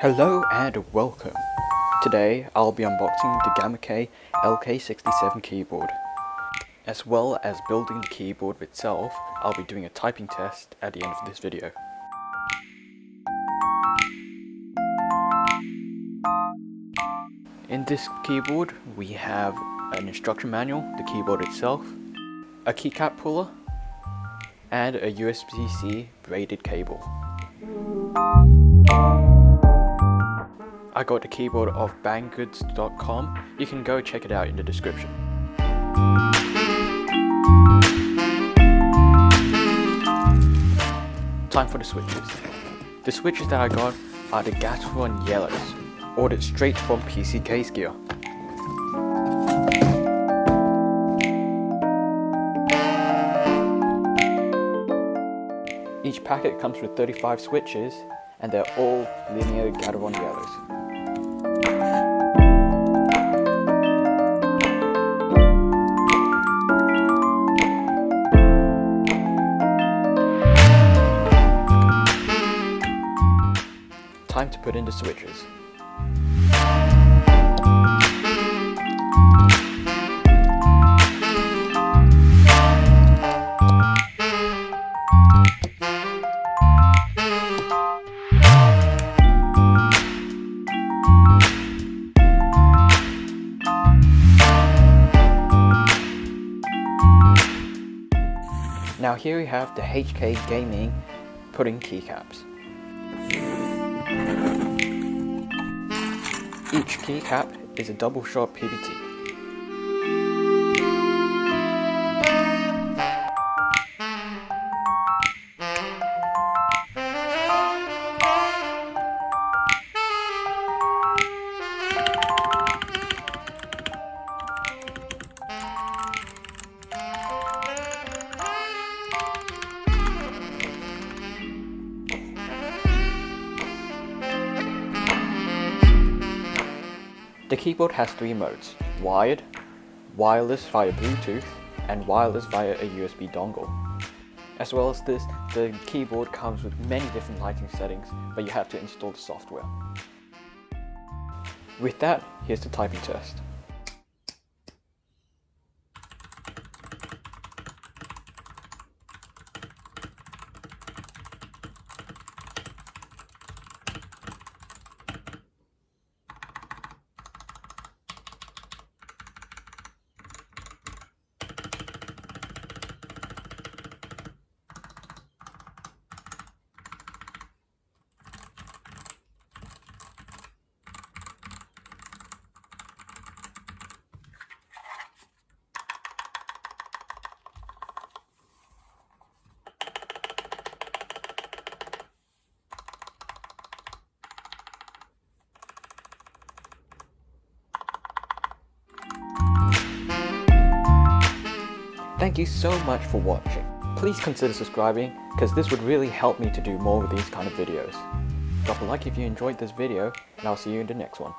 Hello and welcome. Today I'll be unboxing the Gamakay LK67 keyboard. As well as building the keyboard itself, I'll be doing a typing test at the end of this video. In this keyboard we have an instruction manual, the keyboard itself, a keycap puller, and a USB-C braided cable. I got the keyboard off banggoods.com. You can go check it out in the description. Time for the switches. The switches that I got are the Gateron Yellows, ordered straight from PC Case Gear. Each packet comes with 35 switches, and they're all linear Gateron Yellows. Time to put in the switches. Now here we have the HK Gaming pudding keycaps. Each keycap is a double shot PVT. The keyboard has three modes: wired, wireless via Bluetooth, and wireless via a USB dongle. As well as this, the keyboard comes with many different lighting settings, but you have to install the software. With that, here's the typing test. Thank you so much for watching. Please consider subscribing, because this would really help me to do more of these kind of videos. Drop a like if you enjoyed this video, and I'll see you in the next one.